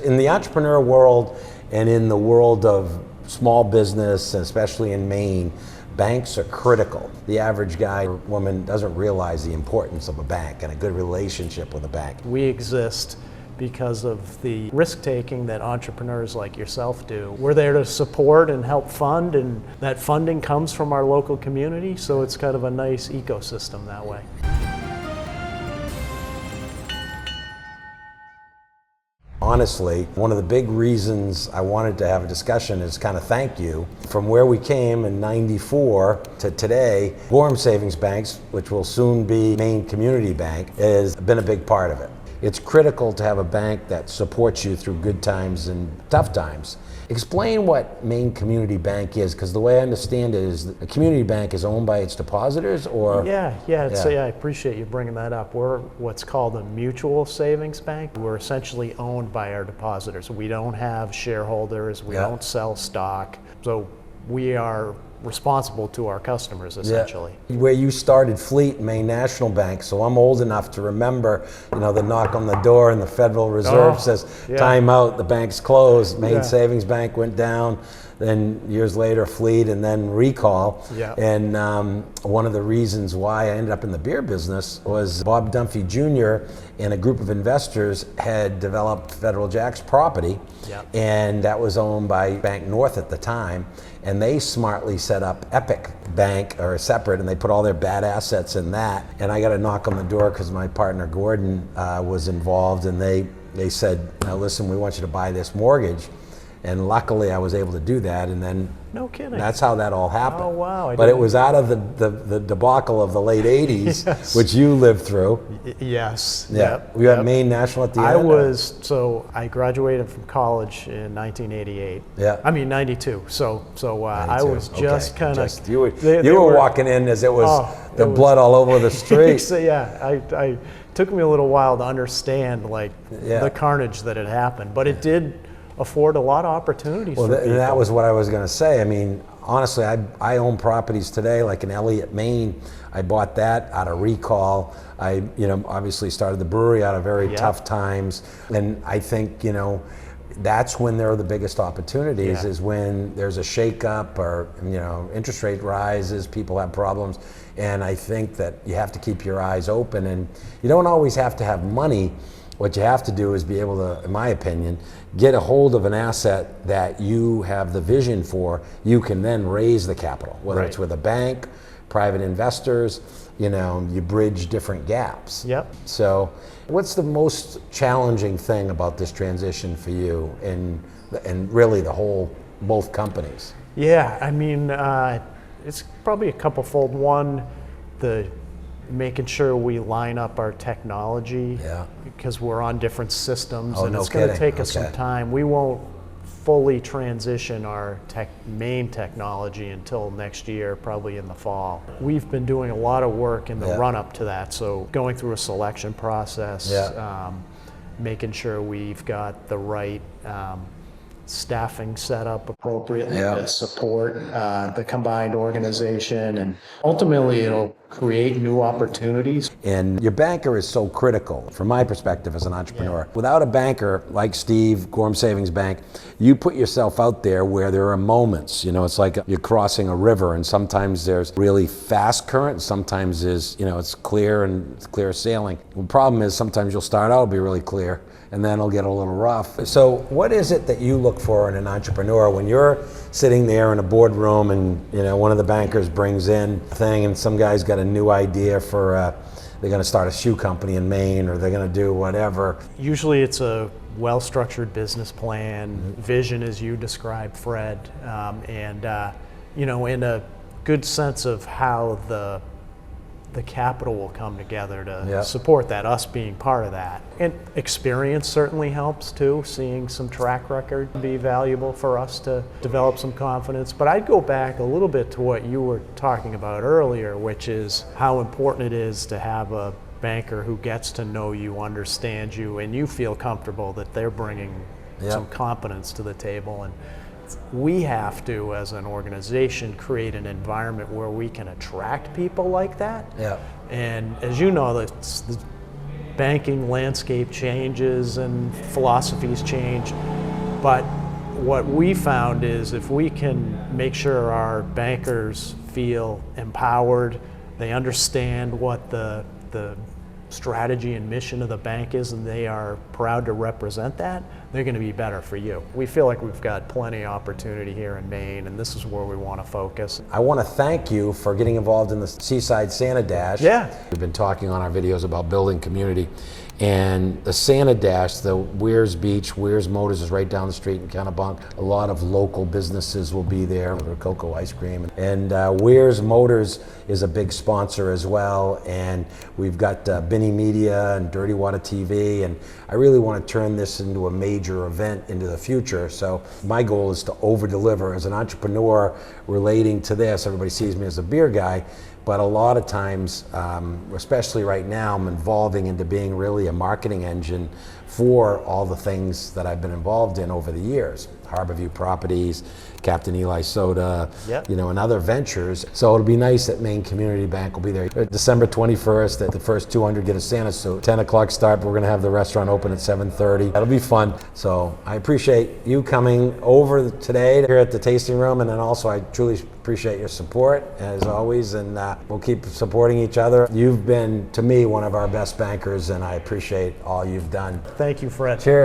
In the entrepreneur world and in the world of small business, especially in Maine, banks are critical. The average guy or woman doesn't realize the importance of a bank and a good relationship with a bank. We exist because of the risk-taking that entrepreneurs like yourself do. We're there to support and help fund, and that funding comes from our local community, so it's kind of a nice ecosystem that way. Honestly, one of the big reasons I wanted to have a discussion is kind of thank you. From where we came in '94 to today, Gorham Savings Banks, which will soon be Maine Community Bank, has been a big part of it. It's critical to have a bank that supports you through good times and tough times. Explain what Maine Community Bank is, because the way I understand it is that a community bank is owned by its depositors, or? Yeah, I appreciate you bringing that up. We're what's called a mutual savings bank. We're essentially owned by our depositors. We don't have shareholders, we don't sell stock, so we are responsible to our customers, essentially. Yeah. Where you started Fleet, Maine National Bank, so I'm old enough to remember, the knock on the door and the Federal Reserve says, time out, the bank's closed. Maine Savings Bank went down, then years later Fleet, and then recall. Yeah. And one of the reasons why I ended up in the beer business was Bob Dunphy Jr. and a group of investors had developed Federal Jack's property, and that was owned by Bank North at the time. And they smartly set up Epic Bank, or separate, and they put all their bad assets in that. And I got a knock on the door because my partner Gordon was involved, and they said, now listen, we want you to buy this mortgage. And luckily I was able to do that, and then no kidding. That's how that all happened. Oh wow! But it was out of the debacle of the late '80s, which you lived through. Yes. Yeah. We got Maine National at the end. I graduated from college in 1988. Yeah. I mean 92. So 92. I was just kind of. You were walking in as it was blood all over the street. So I took me a little while to understand the carnage that had happened, but it did afford a lot of opportunities for people. That was what I was going to say. I mean, honestly, I own properties today, like in Elliott, Maine. I bought that out of recall. I, obviously started the brewery out of very tough times, and I think, that's when there are the biggest opportunities, is when there's a shakeup or, interest rate rises, people have problems, and I think that you have to keep your eyes open, and you don't always have to have money. What you have to do is be able to, in my opinion, get a hold of an asset that you have the vision for. You can then raise the capital, whether it's with a bank, private investors, you bridge different gaps. Yep. So what's the most challenging thing about this transition for you and really both companies? Yeah, I mean, it's probably a couple-fold. One, making sure we line up our technology, because we're on different systems, and it's going to take us some time. We won't fully transition our main technology until next year, probably in the fall. We've been doing a lot of work in the run-up to that, so going through a selection process, making sure we've got the right staffing set up appropriately to support the combined organization, and ultimately it'll create new opportunities. And your banker is so critical from my perspective as an entrepreneur. Without a banker like Steve, Gorham Savings Bank, you put yourself out there where there are moments, it's like you're crossing a river, and sometimes there's really fast current, and sometimes it's clear and it's clear sailing. The problem is sometimes you'll start out, it'll be really clear, and then it'll get a little rough. So what is it that you look for in an entrepreneur when you're sitting there in a boardroom and one of the bankers brings in a thing, and some guy's got a new idea for they're going to start a shoe company in Maine, or they're going to do whatever? Usually it's a well-structured business plan, vision as you described, Fred, and in a good sense of how the capital will come together to support that, us being part of that. And experience certainly helps too. Seeing some track record would be valuable for us to develop some confidence. But I'd go back a little bit to what you were talking about earlier, which is how important it is to have a banker who gets to know you, understands you, and you feel comfortable that they're bringing some competence to the table. And we have to, as an organization, create an environment where we can attract people like that. Yeah. And as you know, banking landscape changes and philosophies change. But what we found is if we can make sure our bankers feel empowered, they understand what the strategy and mission of the bank is, and they are proud to represent that, they're going to be better for you. We feel like we've got plenty of opportunity here in Maine, and this is where we want to focus. I want to thank you for getting involved in the Seaside Santa Dash. Yeah. We've been talking on our videos about building community, and the Santa Dash, the Weirs Beach, Weirs Motors is right down the street in Kennebunk. A lot of local businesses will be there, Rococo Ice Cream. And Weirs Motors is a big sponsor as well, and we've got Binny Media and Dirty Water TV, and I really want to turn this into a major event into the future. So my goal is to over-deliver. As an entrepreneur relating to this, everybody sees me as a beer guy, but a lot of times, especially right now, I'm evolving into being really a marketing engine for all the things that I've been involved in over the years. Harborview Properties, Captain Eli Soda, Yep. And other ventures. So it'll be nice that Maine Community Bank will be there. December 21st, that the first 200 get a Santa suit. 10 o'clock start, but we're gonna have the restaurant open at 7:30. That'll be fun. So I appreciate you coming over today here at the tasting room, and then also I truly appreciate your support as always, and we'll keep supporting each other. You've been, to me, one of our best bankers, and I appreciate all you've done. Thank you, Fred. Cheers.